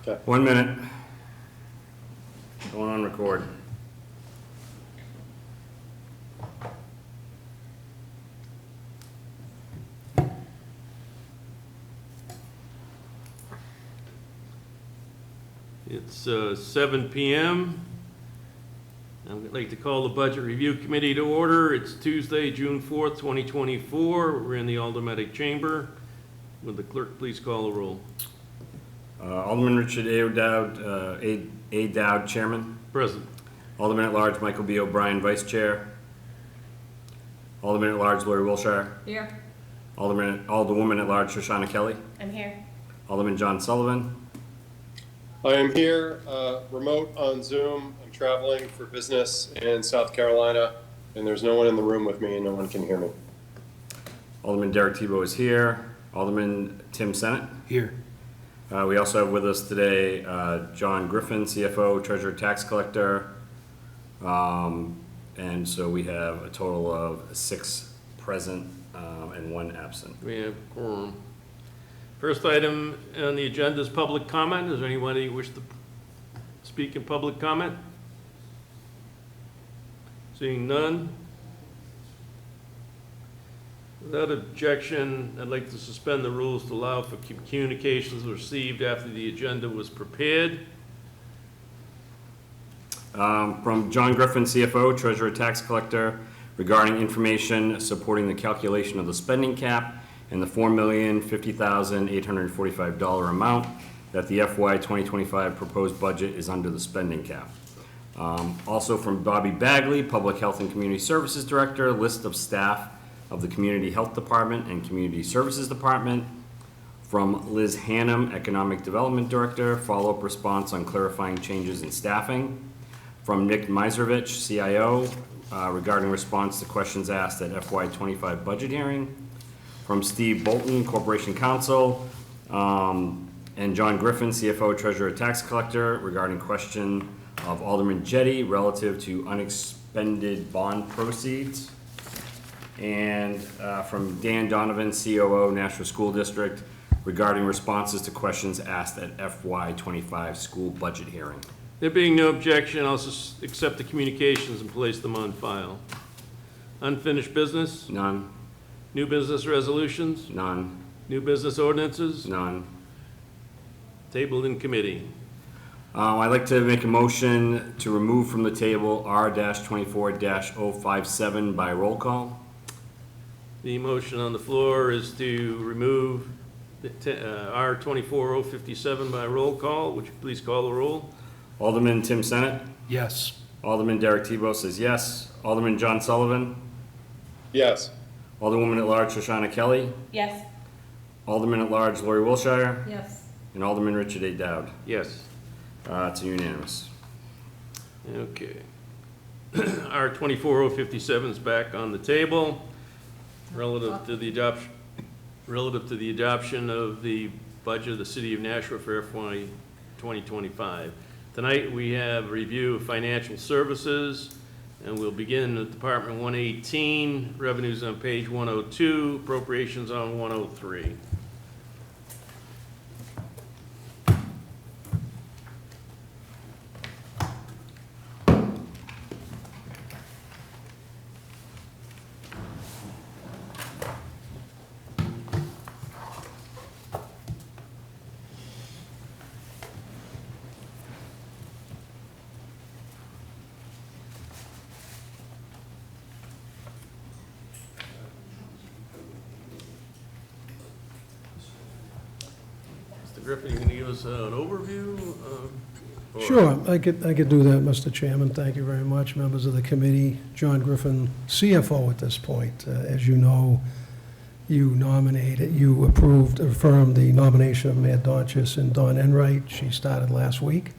Okay. 1 minute. Going on record. It's 7 p.m. I'd like to call the Budget Review Committee to order. It's Tuesday, June 4th, 2024. We're in the Aldermanic Chamber. Would the clerk please call the roll? Alderman Richard A. Dowd, A. Dowd, Chairman. Present. Alderman at Large Michael B. O'Brien, Vice Chair. Alderman at Large Lori Wilshire. Here. Alderwoman at Large Shoshana Kelly. I'm here. Alderman John Sullivan. I am here, remote on Zoom. I'm traveling for business in South Carolina, and there's no one in the room with me, and no one can hear me. Alderman Derek Tebow is here. Alderman Tim Senate. Here. We also have with us today John Griffin, CFO, Treasurer, Tax Collector. And so we have a total of 6 present and 1 absent. We have quorum. First item on the agenda is public comment. Is there anybody who wish to speak in public comment? Seeing none. Without objection, I'd like to suspend the rules to allow for communications received after the agenda was prepared. From John Griffin, CFO, Treasurer, Tax Collector, regarding information supporting the calculation of the spending cap and the $4,050,845 amount that the FY 2025 proposed budget is under the spending cap. Also from Bobby Bagley, Public Health and Community Services Director, list of staff of the Community Health Department and Community Services Department. From Liz Hannum, Economic Development Director, follow-up response on clarifying changes in staffing. From Nick Miservich, CIO, regarding response to questions asked at FY 25 budget hearing. From Steve Bolton, Corporation Counsel, and John Griffin, CFO, Treasurer, Tax Collector, regarding question of Alderman Jetty relative to unexpended bond proceeds. And from Dan Donovan, COO, Nashua School District, regarding responses to questions asked at FY 25 school budget hearing. There being no objection, I'll accept the communications and place them on file. Unfinished business? None. New business resolutions? None. New business ordinances? None. Tabled in committee. I'd like to make a motion to remove from the table R-24-057 by roll call. The motion on the floor is to remove R-24-057 by roll call. Would you please call the roll? Alderman Tim Senate. Yes. Alderman Derek Tebow says yes. Alderman John Sullivan. Yes. Alderwoman at Large Shoshana Kelly. Yes. Alderman at Large Lori Wilshire. Yes. And Alderman Richard A. Dowd. Yes. It's unanimous. Okay. R-24-057 is back on the table relative to the adoption of the budget of the City of Nashua for FY 2025. Tonight we have a review of financial services, and we'll begin with Department 118, revenues on page 102, appropriations on 103. Mr. Griffin, you going to give us an overview? Sure, I could do that, Mr. Chairman. Thank you very much, members of the committee. John Griffin, CFO at this point. As you know, you affirmed the nomination of Mayor Donchis and Dawn Enright. She started last week,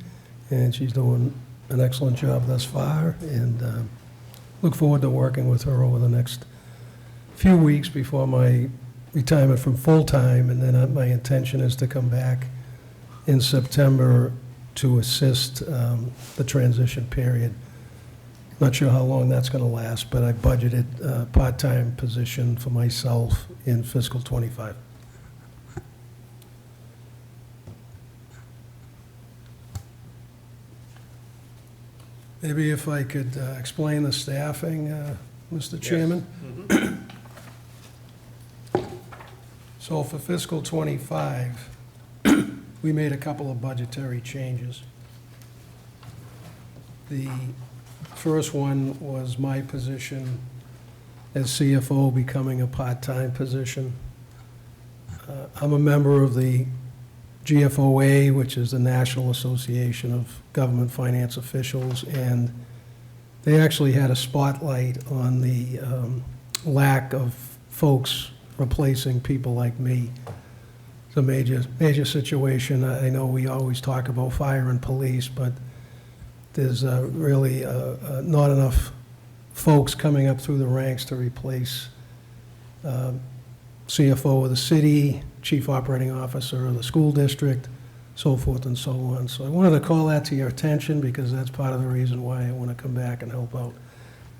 and she's doing an excellent job thus far, and look forward to working with her over the next few weeks before my retirement from full-time, and then my intention is to come back in September to assist the transition period. Not sure how long that's going to last, but I budgeted a part-time position for myself in fiscal '25. Maybe if I could explain the staffing, Mr. Chairman? So for fiscal '25, we made a couple of budgetary changes. The first one was my position as CFO becoming a part-time position. I'm a member of the GFOA, which is the National Association of Government Finance Officials, and they actually had a spotlight on the lack of folks replacing people like me. It's a major situation. I know we always talk about fire and police, but there's really not enough folks coming up through the ranks to replace CFO of the city, chief operating officer of the school district, so forth and so on. So I wanted to call that to your attention because that's part of the reason why I want to come back and help out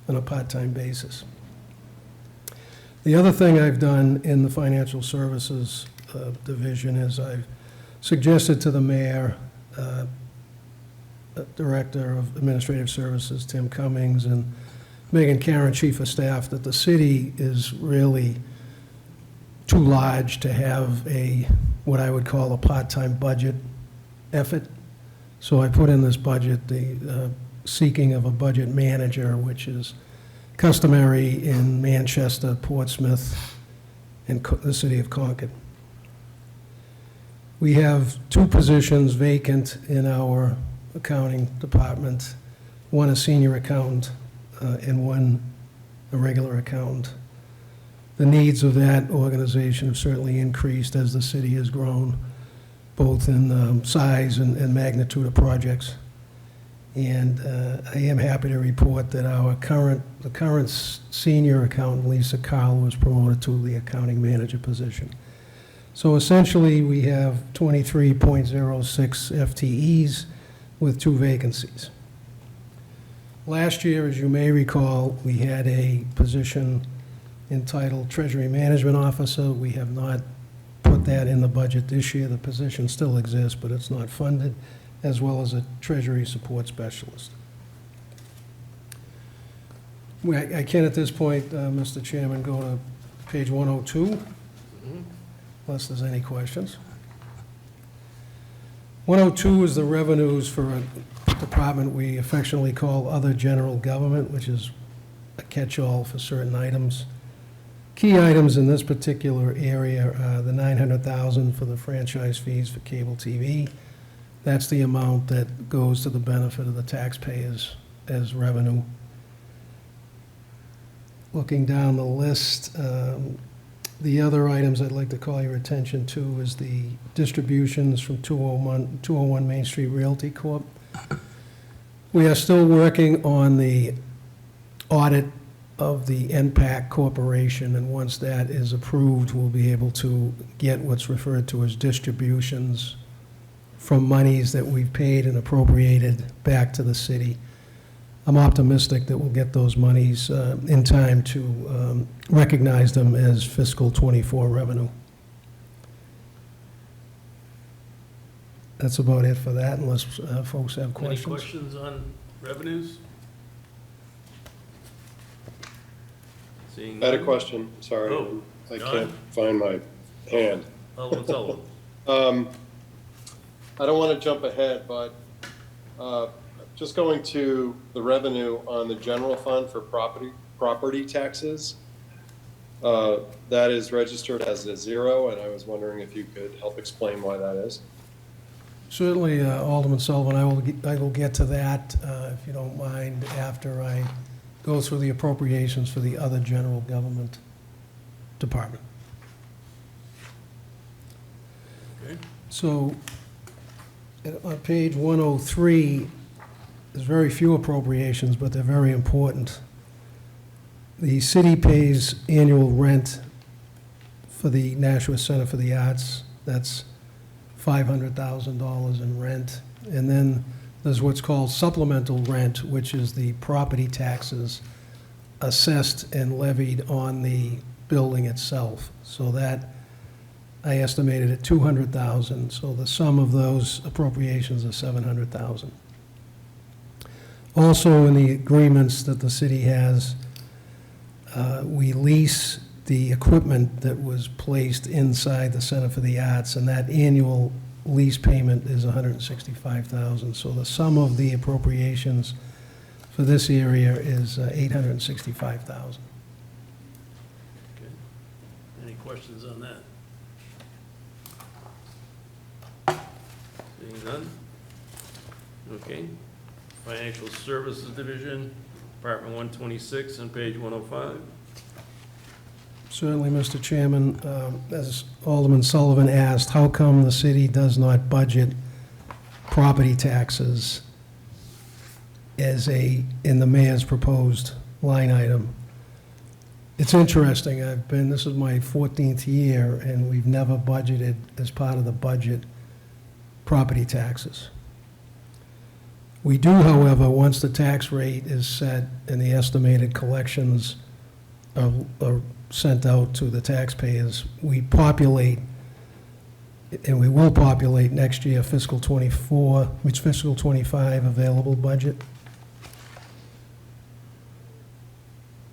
on a part-time basis. The other thing I've done in the financial services division is I've suggested to the mayor, Director of Administrative Services, Tim Cummings, and Megan Karen, Chief of Staff, that the city is really too large to have what I would call a part-time budget effort. So I put in this budget the seeking of a budget manager, which is customary in Manchester, Portsmouth, and the city of Concord. We have 2 positions vacant in our accounting department, one a senior accountant and one a regular accountant. The needs of that organization have certainly increased as the city has grown, both in size and magnitude of projects. And I am happy to report that the current senior accountant, Lisa Carl, was promoted to the accounting manager position. So essentially, we have 23.06 FTEs with 2 vacancies. Last year, as you may recall, we had a position entitled Treasury Management Officer. We have not put that in the budget this year. The position still exists, but it's not funded, as well as a Treasury Support Specialist. I can, at this point, Mr. Chairman, go to page 102, unless there's any questions. 102 is the revenues for a department we affectionately call Other General Government, which is a catch-all for certain items. Key items in this particular area are the $900,000 for the franchise fees for cable TV. That's the amount that goes to the benefit of the taxpayers as revenue. Looking down the list, the other items I'd like to call your attention to is the distributions from 201 Main Street Realty Corp. We are still working on the audit of the NPAC Corporation, and once that is approved, we'll be able to get what's referred to as distributions from monies that we've paid and appropriated back to the city. I'm optimistic that we'll get those monies in time to recognize them as fiscal '24 revenue. That's about it for that, unless folks have questions. Any questions on revenues? Seeing I had a none. question, sorry. Oh, I John? can't find my hand. Alderman Sullivan. I don't want to jump ahead, but just going to the revenue on the general fund for property taxes, that is registered as a 0, and I was wondering if you could help explain why that is. Certainly, Alderman Sullivan, I will get to that, if you don't mind, after I go through the appropriations for the Other General Government Department. Okay. So, on page 103, there's very few appropriations, but they're very important. The city pays annual rent for the Nashua Center for the Arts. That's $500,000 in rent. And then there's what's called supplemental rent, which is the property taxes assessed and levied on the building itself. So that, I estimated at $200,000. So the sum of those appropriations is $700,000. Also, in the agreements that the city has, we lease the equipment that was placed inside the Center for the Arts, and that annual lease payment is $165,000. So the sum of the appropriations for this area is $865,000. Okay. Any questions on that? Seeing none? Okay. Financial Services Division, Department 126 on page 105. Certainly, Mr. Chairman. As Alderman Sullivan asked, how come the city does not budget property taxes as in the mayor's proposed line item? It's interesting. This is my 14th year, and we've never budgeted as part of the budget property taxes. We do, however, once the tax rate is set and the estimated collections are sent out to the taxpayers, we populate, and we will populate next year fiscal '24, which fiscal '25 available budget.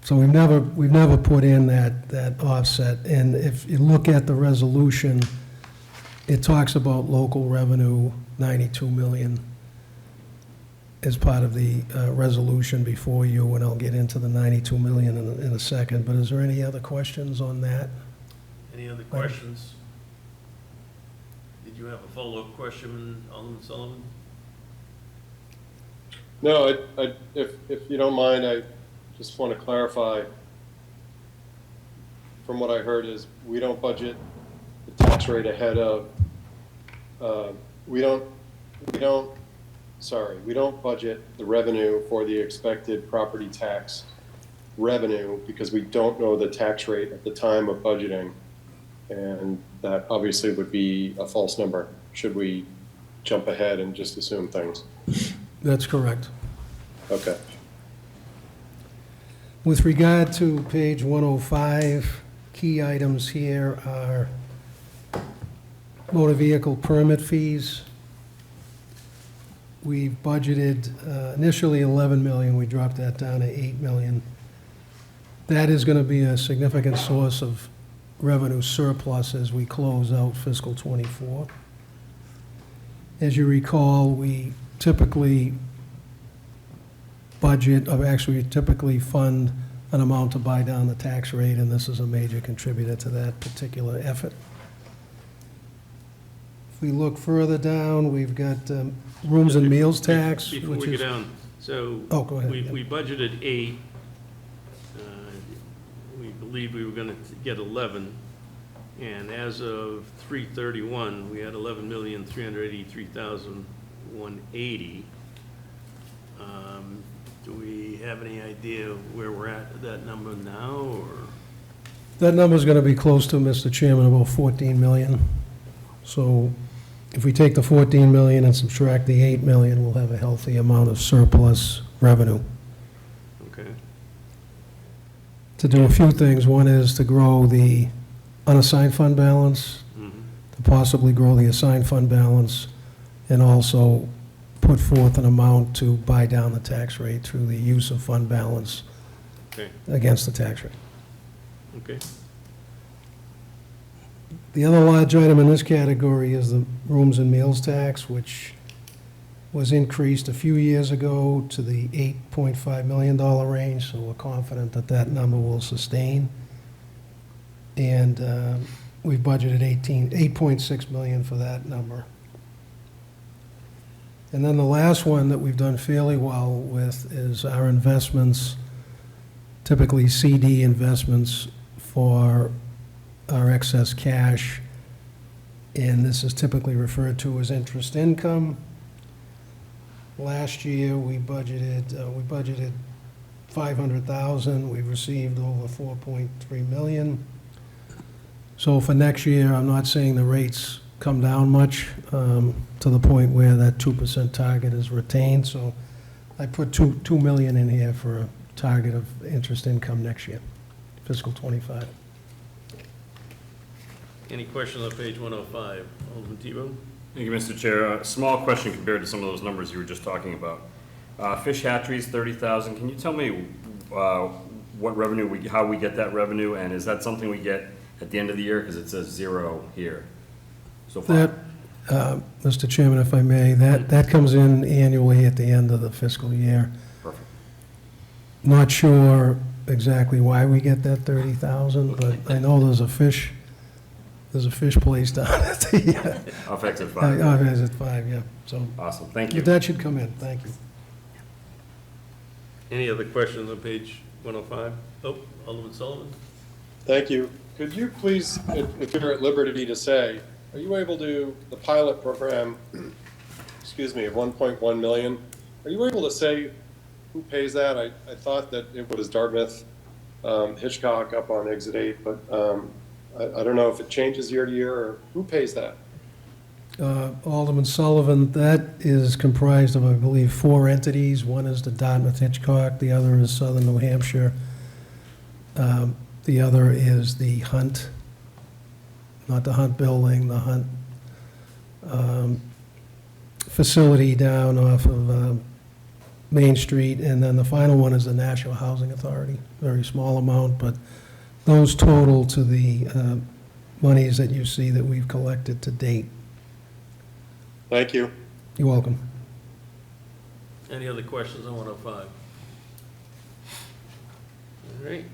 So we've never put in that offset. And if you look at the resolution, it talks about local revenue, 92 million, as part of the resolution before you, and I'll get into the 92 million in a second. But is there any other questions on that? Any other questions? Did you have a follow-up question, Alderman Sullivan? No, if you don't mind, I just want to clarify. From what I heard is we don't budget the tax rate ahead of, we don't budget the revenue for the expected property tax revenue because we don't know the tax rate at the time of budgeting. And that obviously would be a false number should we jump ahead and just assume things. That's correct. Okay. With regard to page 105, key items here are motor vehicle permit fees. We've budgeted initially 11 million, we dropped that down to 8 million. That is going to be a significant source of revenue surplus as we close out fiscal '24. As you recall, we typically typically fund an amount to buy down the tax rate, and this is a major contributor to that particular effort. If we look further down, we've got rooms and meals tax, Before which we is... go down, so. Oh, go ahead, yeah. We budgeted 8. We believed we were going to get 11. And as of 3/31, we had 11,383,180. Do we have any idea where we're at that number now, or? That number's going to be close to, Mr. Chairman, about 14 million. So if we take the 14 million and subtract the 8 million, we'll have a healthy amount of surplus revenue. Okay. To do a few things. One is to grow the unassigned fund balance, to possibly grow the assigned fund balance, and also put forth an amount to buy down the tax rate through the use of fund balance Okay. against the tax rate. Okay. The other large item in this category is the rooms and meals tax, which was increased a few years ago to the $8.5 million range, so we're confident that that number will sustain. And we've budgeted $8.6 million for that number. And then the last one that we've done fairly well with is our investments, typically CD investments for our excess cash, and this is typically referred to as interest income. Last year, we budgeted $500,000. We received over $4.3 million. So for next year, I'm not saying the rates come down much to the point where that 2% target is retained. So I put $2 million in here for a target of interest income next year, fiscal '25. Any questions on page 105? Alderman Tebow? Thank you, Mr. Chair. A small question compared to some of those numbers you were just talking about. Fish hatcheries, 30,000. Can you tell me what revenue, how we get that revenue? And is that something we get at the end of the year? Because it says 0 here so far. That, Mr. Chairman, if I may, that comes in annually at the end of the fiscal year. Perfect. Not sure exactly why we get that 30,000, but I know there's a fish place down at the, Off exit 5. exit 5, yeah, so. Awesome, thank you. But that should come in, thank you. Any other questions on page 105? Oh, Alderman Sullivan? Thank you. Could you please, if you're at liberty to say, are you able to, the pilot program, excuse me, of 1.1 million, are you able to say who pays that? I thought that it was Dartmouth, Hitchcock up on exit 8, but I don't know if it changes year to year, or who pays that? Alderman Sullivan, that is comprised of, I believe, 4 entities. One is the Dartmouth Hitchcock, the other is Southern New Hampshire, the other is the Hunt, not the Hunt building, the Hunt facility down off of Main Street, and then the final one is the National Housing Authority, very small amount, but those total to the monies that you see that we've collected to date. Thank you. You're welcome. Any other questions on 105? All right.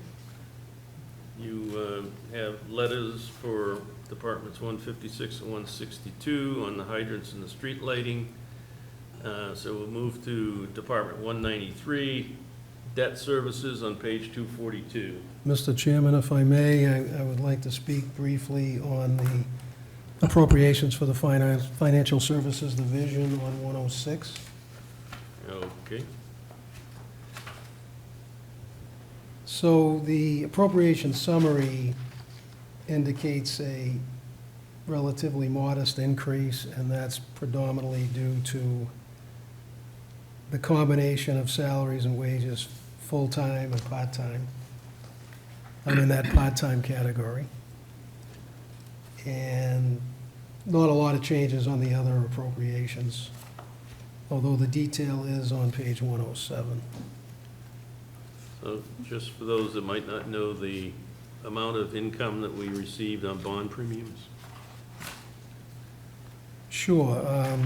You have letters for Departments 156 and 162 on the hydrants and the street lighting. So we'll move to Department 193, debt services on page 242. Mr. Chairman, if I may, I would like to speak briefly on the appropriations for the Financial Services Division on 106. Okay. So the appropriation summary indicates a relatively modest increase, and that's predominantly due to the combination of salaries and wages, full-time and part-time. I'm in that part-time category. And not a lot of changes on the other appropriations, although the detail is on page 107. So just for those that might not know, the amount of income that we received on bond premiums? Sure.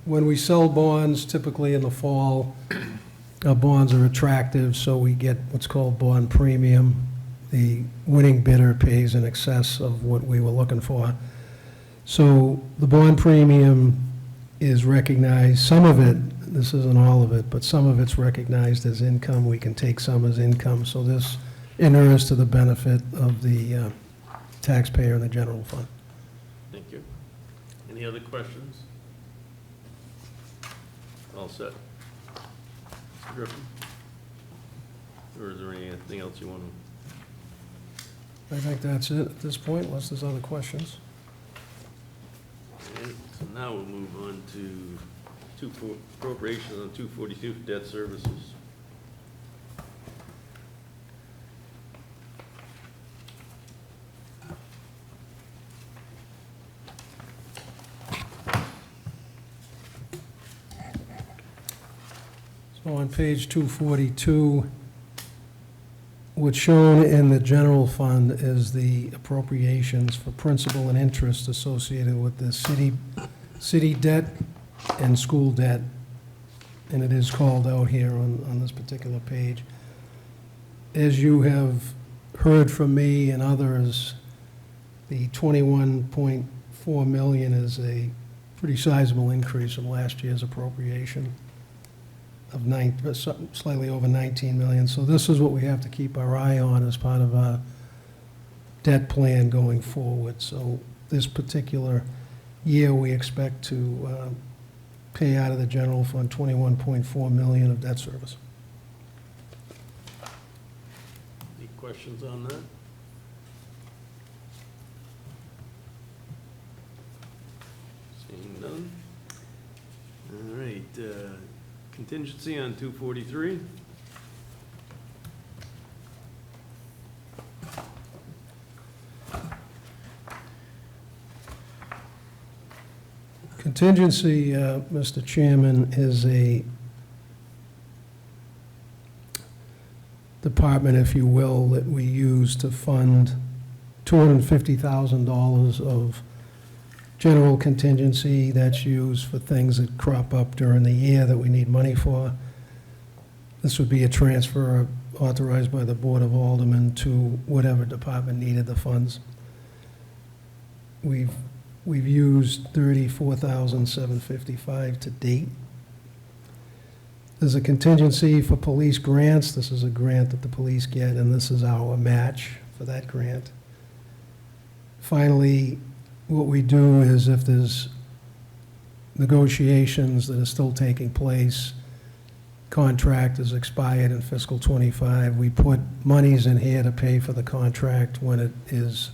When we sell bonds, typically in the fall, our bonds are attractive, so we get what's called bond premium. The winning bidder pays in excess of what we were looking for. So the bond premium is recognized, some of it, this isn't all of it, but some of it's recognized as income. We can take some as income. So this inures to the benefit of the taxpayer in the general fund. Thank you. Any other questions? All set. Mr. Griffin? Or is there anything else you want to? I think that's it at this point, unless there's other questions. Okay, so now we'll move on to appropriations on 242 for debt services. So on page 242, what's shown in the general fund is the appropriations for principal and interest associated with the city debt and school debt, and it is called out here on this particular page. As you have heard from me and others, the 21.4 million is a pretty sizable increase from last year's appropriation of slightly over 19 million. So this is what we have to keep our eye on as part of our debt plan going forward. So this particular year, we expect to pay out of the general fund 21.4 million of debt service. Any questions on that? Seeing none. All right, contingency on 243. Contingency, Mr. Chairman, is a department, if you will, that we use to fund $250,000 of general contingency that's used for things that crop up during the year that we need money for. This would be a transfer authorized by the Board of Aldermen to whatever department needed the funds. We've used $34,755 to date. There's a contingency for police grants. This is a grant that the police get, and this is our match for that grant. Finally, what we do is if there's negotiations that are still taking place, contract is expired in fiscal '25, we put monies in here to pay for the contract when it is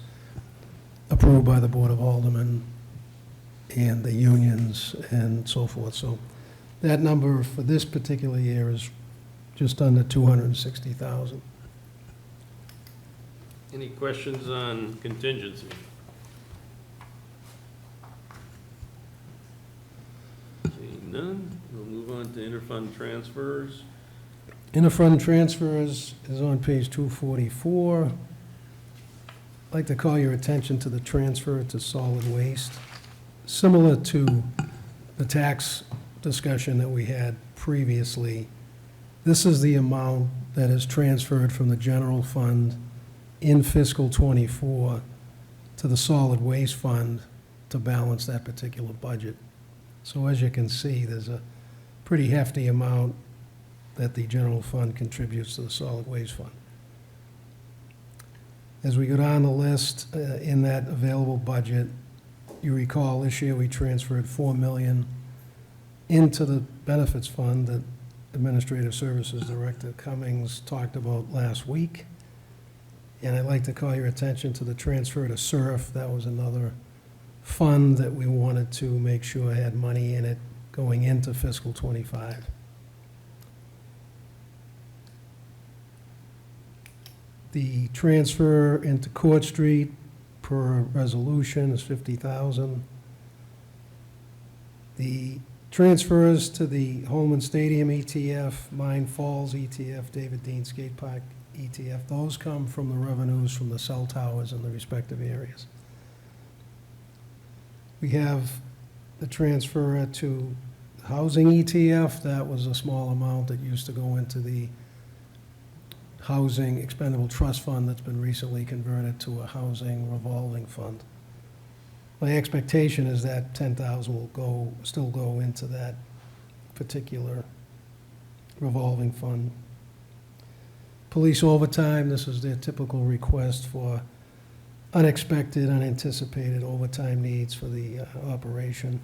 approved by the Board of Aldermen and the unions and so forth. So that number for this particular year is just under $260,000. Any questions on contingency? Seeing none, we'll move on to interfund transfers. Interfund transfers is on page 244. I'd like to call your attention to the transfer to solid waste. Similar to the tax discussion that we had previously, this is the amount that is transferred from the general fund in fiscal '24 to the solid waste fund to balance that particular budget. So as you can see, there's a pretty hefty amount that the general fund contributes to the solid waste fund. As we go down the list, in that available budget, you recall this year we transferred $4 million into the benefits fund that Administrative Services Director Cummings talked about last week. And I'd like to call your attention to the transfer to SURF. That was another fund that we wanted to make sure had money in it going into fiscal '25. The transfer into Court Street per resolution is $50,000. The transfers to the Holman Stadium ETF, Mine Falls ETF, David Dean Skate Park ETF, those come from the revenues from the cell towers in the respective areas. We have the transfer to housing ETF. That was a small amount that used to go into the Housing Expendable Trust Fund that's been recently converted to a housing revolving fund. My expectation is that $10,000 will still go into that particular revolving fund. Police overtime, this is their typical request for unexpected, unanticipated overtime needs for the operation.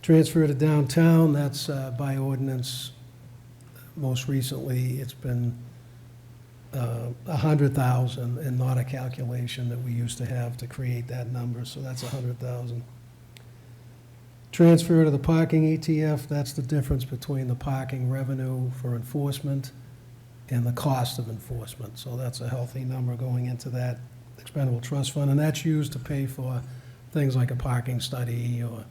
Transfer to downtown, that's by ordinance. Most recently, it's been $100,000 and not a calculation that we used to have to create that number, so that's $100,000. Transfer to the parking ETF, that's the difference between the parking revenue for enforcement and the cost of enforcement. So that's a healthy number going into that expendable trust fund, and that's used to pay for things like a parking study or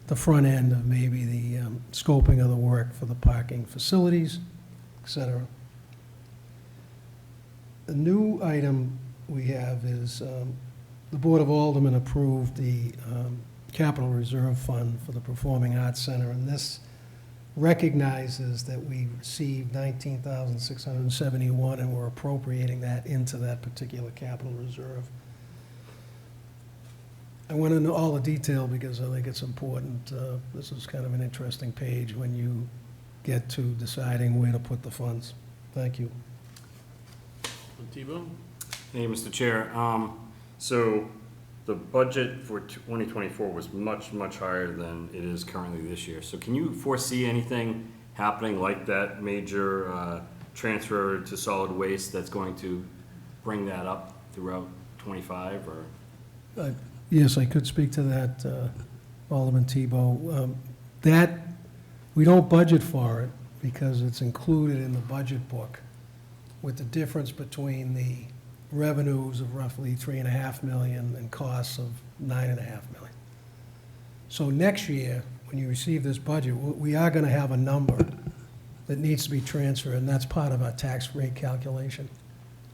the front end of maybe the scoping of the work for the parking facilities, et cetera. The new item we have is the Board of Aldermen approved the Capital Reserve Fund for the Performing Arts Center, and this recognizes that we received $19,671 and we're appropriating that into that particular capital reserve. I went into all the detail because I think it's important. This is kind of an interesting page when you get to deciding where to put the funds. Thank you. Tebow? Hey, Mr. Chair. So the budget for 2024 was much, much higher than it is currently this year. So can you foresee anything happening like that major transfer to solid waste that's going to bring that up throughout 25 or? Yes, I could speak to that, Alderman Tebow. That, we don't budget for it because it's included in the budget book with the difference between the revenues of roughly $3.5 million and costs of $9.5 million. So next year, when you receive this budget, we are going to have a number that needs to be transferred, and that's part of our tax rate calculation.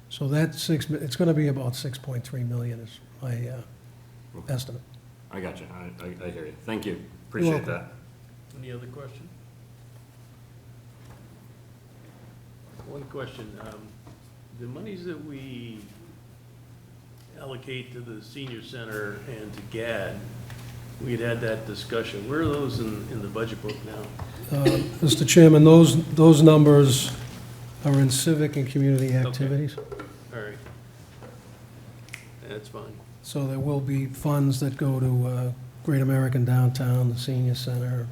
So it's gonna be about 6.3 million is my estimate. I got you. I hear you. Thank you. Appreciate welcome. that. Any other question? One question, the monies that we allocate to the senior center and to GAD, we had that discussion. Where are those in the budget book now? Mr. Chairman, those numbers are in civic and community activities. All right. That's fine. So there will be funds that go to Great American Downtown, the senior center,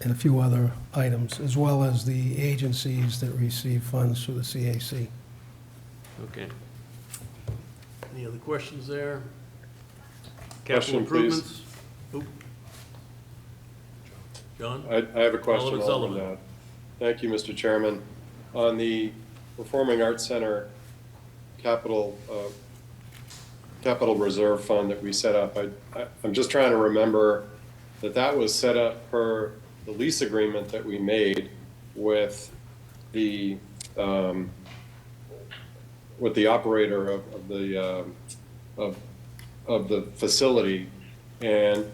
and a few other items, as well as the agencies that receive funds through the CAC. Okay. Any other questions there? Capital Question, please. improvements? Oop. John? I have a question, Alderman Sullivan. Alderman. Thank you, Mr. Chairman. On the Performing Arts Center capital reserve fund that we set up, I'm just trying to remember that was set up per the lease agreement that we made with the operator of the facility, and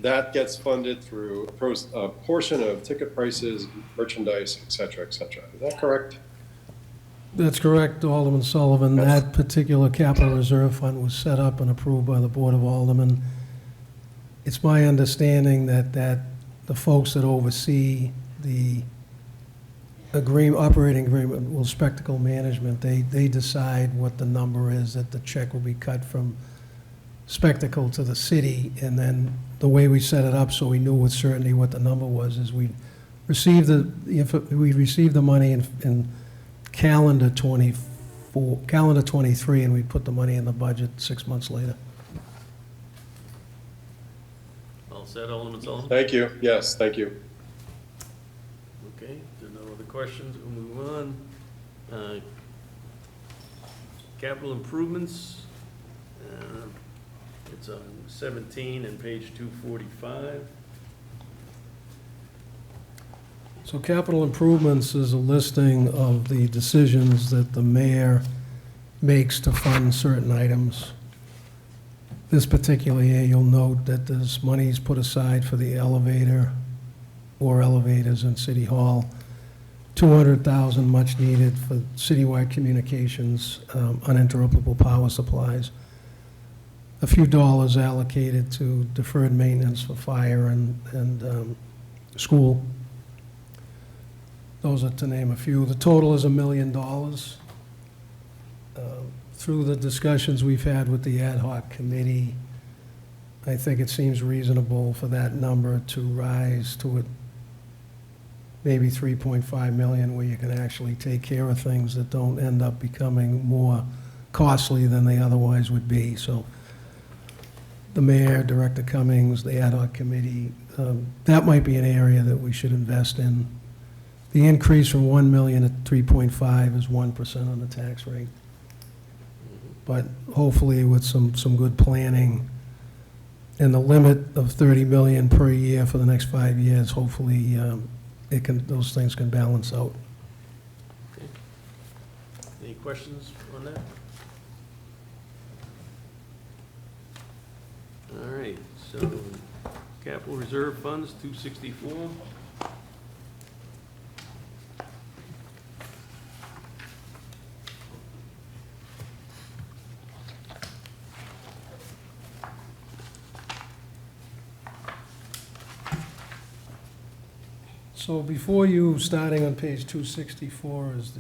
that gets funded through a portion of ticket prices, merchandise, et cetera, et cetera. Is that correct? That's correct, Alderman Sullivan. That particular capital reserve fund was set up and approved by the Board of Aldermen. It's my understanding that the folks that oversee the operating agreement with Spectacle Management, they decide what the number is that the check will be cut from Spectacle to the city, and then the way we set it up so we knew with certainty what the number was is we received the money in calendar 23, and we put the money in the budget 6 months later. All set, Alderman Sullivan? Thank you. Yes, thank you. Okay, if there are no other questions, we'll move on. Capital improvements, it's on 17 and page 245. So capital improvements is a listing of the decisions that the mayor makes to fund certain items. This particular year, you'll note that there's monies put aside for the elevator or elevators in City Hall, $200,000 much needed for citywide communications, uninterruptible power supplies, a few dollars allocated to deferred maintenance for fire and school. Those are to name a few. The total is $1 million. Through the discussions we've had with the ad hoc committee, I think it seems reasonable for that number to rise to maybe 3.5 million, where you can actually take care of things that don't end up becoming more costly than they otherwise would be. So the mayor, Director Cummings, the ad hoc committee, that might be an area that we should invest in. The increase from 1 million to 3.5 is 1% on the tax rate. But hopefully with some good planning and the limit of 30 million per year for the next 5 years, hopefully those things can balance out. Okay. Any questions on that? All right, so capital reserve funds, 264. So before you, starting on page 264, is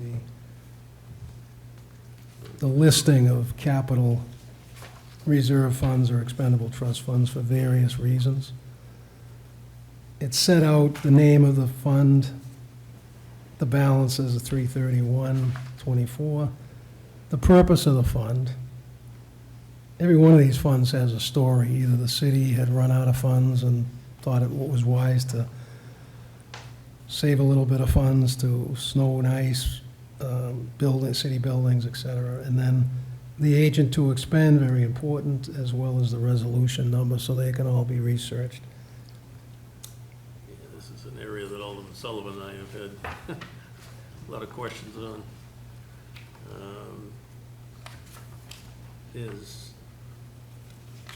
the listing of capital reserve funds or expendable trust funds for various reasons. It set out the name of the fund, the balance is $331.24, the purpose of the fund. Every one of these funds has a story. Either the city had run out of funds and thought it was wise to save a little bit of funds to snow and ice, city buildings, et cetera. And then the agent to expend, very important, as well as the resolution number, so they can all be researched. Yeah, this This is an area that Alderman Sullivan and I have had a lot of questions on. Is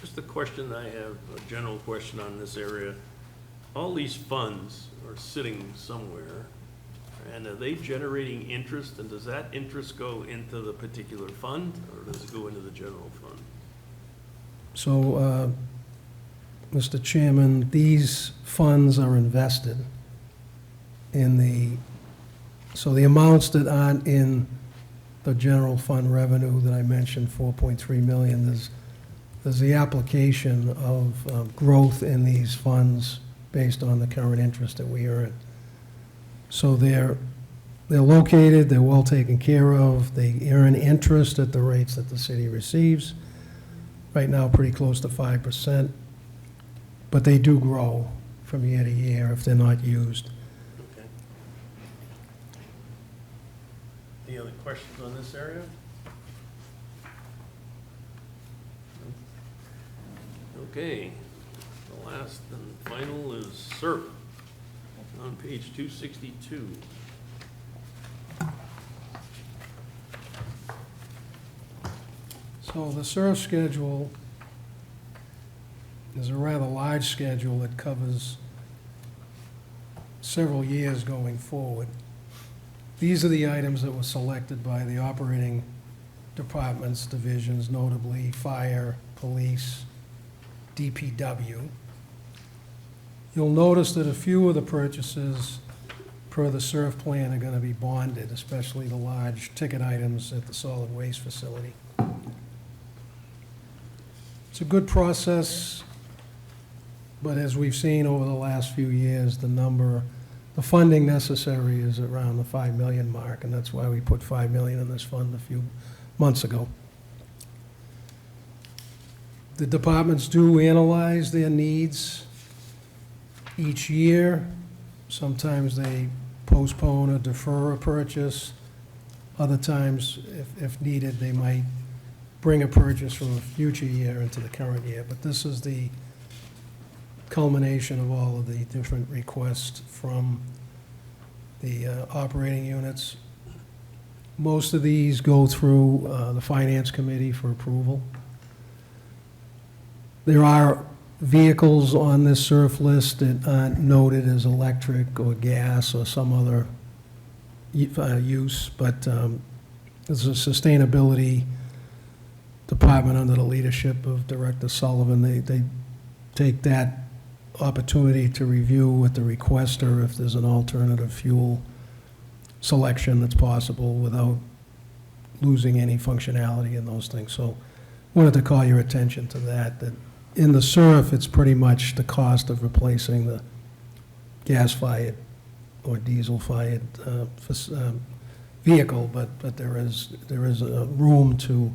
just a question I have, a general question on this area. All these funds are sitting somewhere, and are they generating interest, and does that interest go into the particular fund, or does it go into the general fund? So, Mr. Chairman, these funds are invested in so the amounts that aren't in the general fund revenue that I mentioned, 4.3 million, there's the application of growth in these funds based on the current interest that we earn. So they're located, they're well taken care of, they earn interest at the rates that the city receives. Right now, pretty close to 5%, but they do grow from year to year if they're not used. Okay. Any other questions on this area? Okay, the last and final is SERP on page 262. So the SURF schedule is a rather large schedule that covers several years going forward. These are the items that were selected by the operating departments, divisions, notably fire, police, DPW. You'll notice that a few of the purchases per the SURF plan are going to be bonded, especially the large ticket items at the solid waste facility. It's a good process, but as we've seen over the last few years, the funding necessary is around the 5 million mark, and that's why we put 5 million in this fund a few months ago. The departments do analyze their needs each year. Sometimes they postpone or defer a purchase. Other times, if needed, they might bring a purchase from a future year into the current year. But this is the culmination of all of the different requests from the operating units. Most of these go through the Finance Committee for approval. There are vehicles on this SURF list that aren't noted as electric or gas or some other use, but there's a sustainability department under the leadership of Director Sullivan. They take that opportunity to review with the requester if there's an alternative fuel selection that's possible without losing any functionality in those things. So wanted to call your attention to that in the SURF, it's pretty much the cost of replacing the gas-fired or diesel-fired vehicle, but there is a room to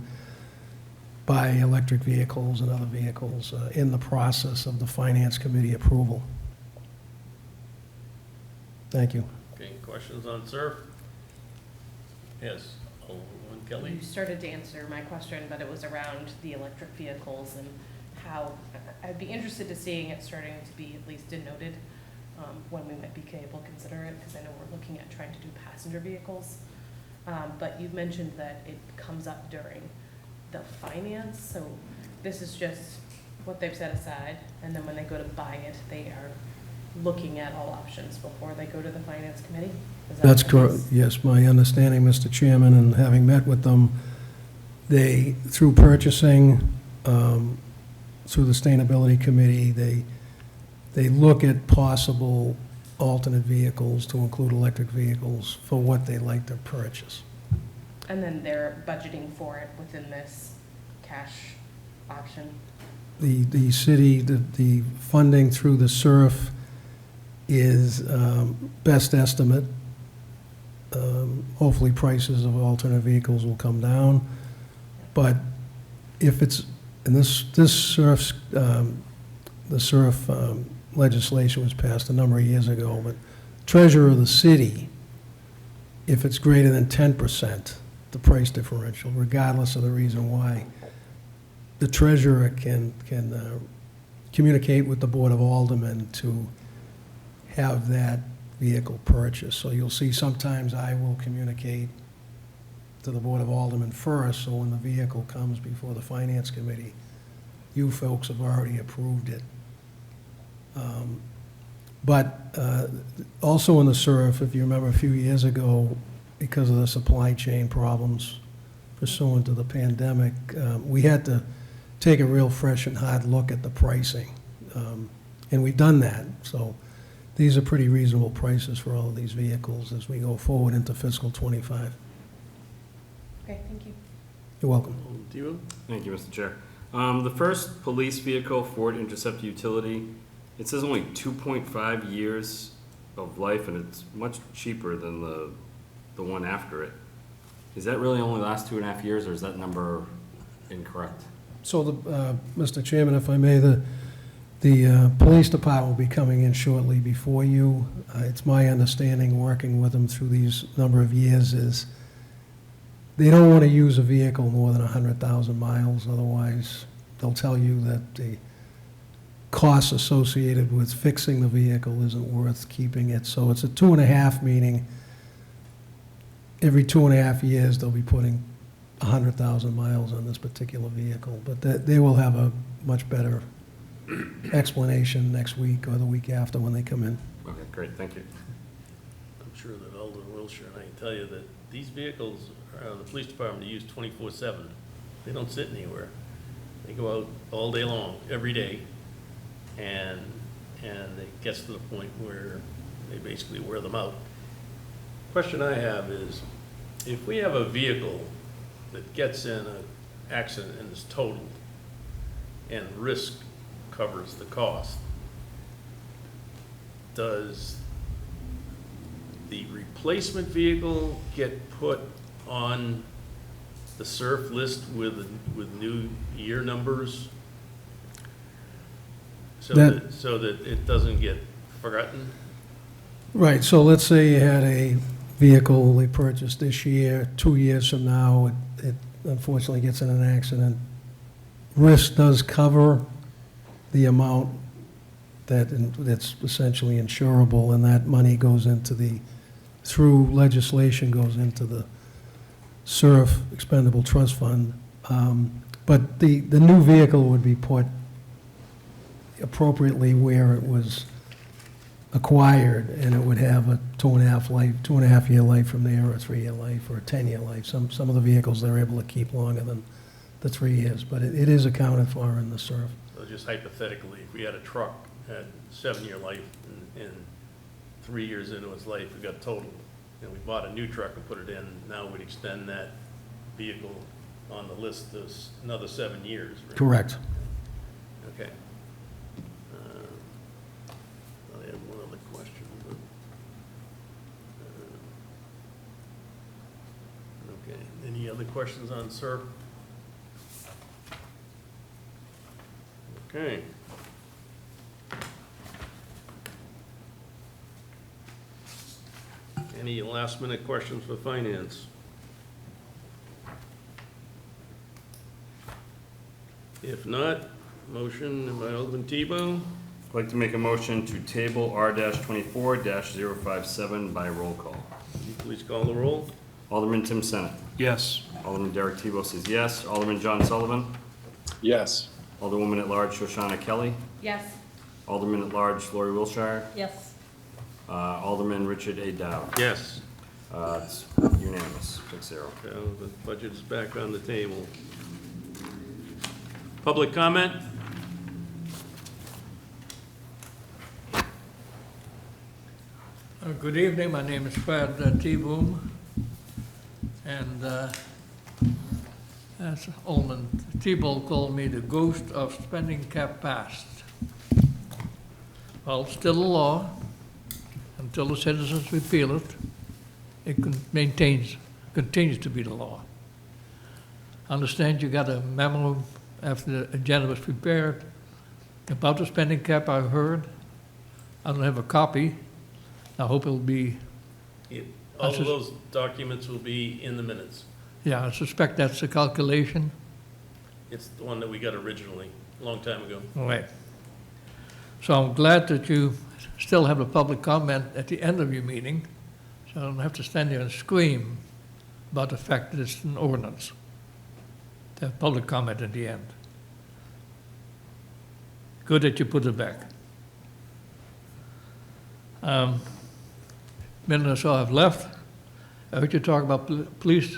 buy electric vehicles and other vehicles in the process of the Finance Committee approval. Thank you. Okay, questions on SERF? Yes, Alderman Kelly? You started to answer my question, but it was around the electric vehicles and how, I'd be interested to seeing it starting to be at least denoted when we might be able to consider it, because I know we're looking at trying to do passenger vehicles. But you've mentioned that it comes up during the finance, so this is just what they've set aside, and then when they go to buy it, they are looking at all options before they go to the Finance Committee? Is that That's what it correct. is? Yes, my understanding, Mr. Chairman, and having met with them, they, through purchasing, through the Sustainability Committee, they look at possible alternate vehicles to include electric vehicles for what they'd like to purchase. And then they're budgeting for it within this cash option? The city, the funding through the SURF is best estimate. Hopefully prices of alternate vehicles will come down. But if it's, and this SURF, the SURF legislation was passed a number of years ago, but treasurer of the city, if it's greater than 10%, the price differential, regardless of the reason why, the treasurer can communicate with the Board of Aldermen to have that vehicle purchased. So you'll see sometimes I will communicate to the Board of Aldermen first, so when the vehicle comes before the Finance Committee, you folks have already approved it. But also in the SURF, if you remember a few years ago, because of the supply chain problems pursuant to the pandemic, we had to take a real fresh and hard look at the pricing. And we've done that. So these are pretty reasonable prices for all of these vehicles as we go forward into fiscal '25. Okay, thank you. You're welcome. Tebow? Thank you, Mr. Chair. The first police vehicle, Ford Interceptor Utility, it says only 2.5 years of life, and it's much cheaper than the one after it. Is that really only last 2.5 years, or is that number incorrect? So, Mr. Chairman, if I may, the police department will be coming in shortly before you. It's my understanding, working with them through these number of years, is they don't want to use a vehicle more than 100,000 miles. Otherwise, they'll tell you that the costs associated with fixing the vehicle isn't worth keeping it. So it's a 2.5, meaning every 2.5 years, they'll be putting 100,000 miles on this particular vehicle. But they will have a much better explanation next week or the week after when they come in. Okay, great, thank you. I'm sure that Alderman Wilshire and I can tell you that these vehicles, the police department use 24/7. They don't sit anywhere. They go out all day long, every day, and it gets to the point where they basically wear them out. Question I have is, if we have a vehicle that gets in an accident and is totaled, and risk covers the cost, does the replacement vehicle get put on the SURF list with new year numbers? So that it doesn't get forgotten? Right, so let's say you had a vehicle they purchased this year, 2 years from now, it unfortunately gets in an accident. Risk does cover the amount that's essentially insurable, and that money goes into through legislation, goes into the SURF Expendable Trust Fund. But the new vehicle would be put appropriately where it was acquired, and it would have a 2.5 year life from there, or a 3 year life, or a 10-year life. Some of the vehicles they're able to keep longer than the 3 years, but it is accounted for in the SURF. So just hypothetically, if we had a truck had 7-year life and 3 years into its life, it got totaled, and we bought a new truck and put it in, now we'd extend that vehicle on the list to another 7 years, right? Correct. Okay. I have one other question, but, okay, any other questions on SURF? Okay. Any last minute questions for finance? If not, motion by Alderman Tebow. I'd like to make a motion to table R-24-057 by roll call. Will you please call the roll? Alderman Tim Senate. Yes. Alderman Derek Tebow says yes. Alderman John Sullivan. Yes. Alderwoman at Large Shoshana Kelly. Yes. Alderman at Large Lori Wilshire. Yes. Alderman Richard A. Dow. Yes. It's unanimous, 6-0. Okay, the budget is back on the table. Public comment? Good evening, my name is Fred T-Boom, and as Alderman Tebow called me, the ghost of spending cap past. Well, it's still a law. Until the citizens repeal it, it continues to be the law. I understand you got a memo after the agenda was prepared about the spending cap, I heard. I don't have a copy. I hope it'll be, All of those documents will be in the minutes. yeah, I suspect that's the calculation. It's the one that we got originally, a long time ago. All right. So I'm glad that you still have a public comment at the end of your meeting, so I don't have to stand there and scream about the fact that it's an ordinance. To have public comment at the end. Good that you put it back. Minute or so I've left. I heard you talk about police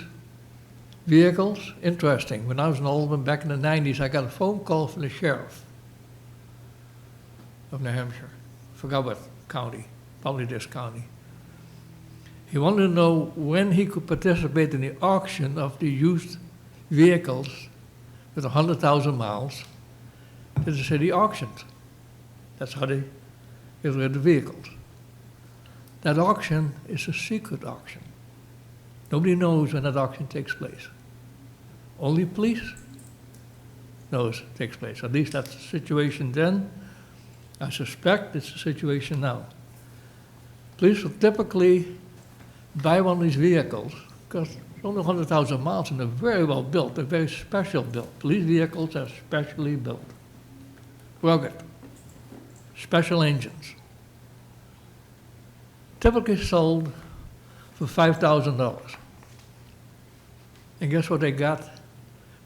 vehicles. Interesting. When I was an alderman back in the 90s, I got a phone call from the sheriff of New Hampshire. Forgot what county, probably this county. He wanted to know when he could participate in the auction of the used vehicles with 100,000 miles that the city auctioned. That's how they get rid of the vehicles. That auction is a secret auction. Nobody knows when that auction takes place. Only police knows it takes place. At least that's the situation then. I suspect it's the situation now. Police will typically buy one of these vehicles because it's only 100,000 miles and they're very well built. They're very special built. Police vehicles are specially built. Rugged. Special engines. Typically sold for $5,000. And guess what they got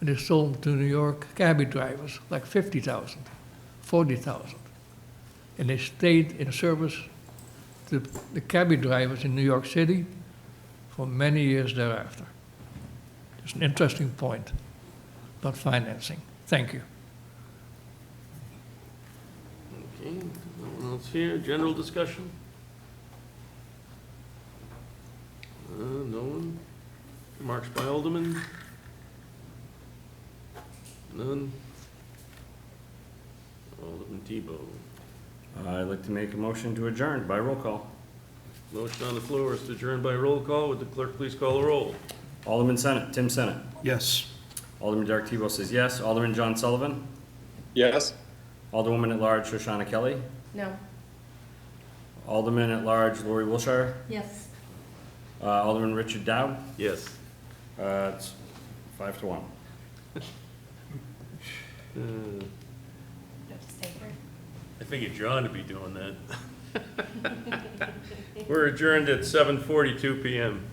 when they sold them to New York cabbie drivers? Like 50,000, 40,000. And they stayed in service to the cabbie drivers in New York City for many years thereafter. Just an interesting point about financing. Thank you. Okay, no one else here? General discussion? No one? Remarks by Alderman? None? Alderman Tebow. I'd like to make a motion to adjourn by roll call. Motion on the floor is to adjourn by roll call. Would the clerk please call the roll? Alderman Tim Senate. Yes. Alderman Derek Tebow says yes. Alderman John Sullivan. Yes? Alderwoman at large Shoshana Kelly. No. Alderman at large Lori Wilshire. Yes. Alderman Richard Dow. Yes. It's 5-1. I figured John would be doing that. We're adjourned at 7:42 PM.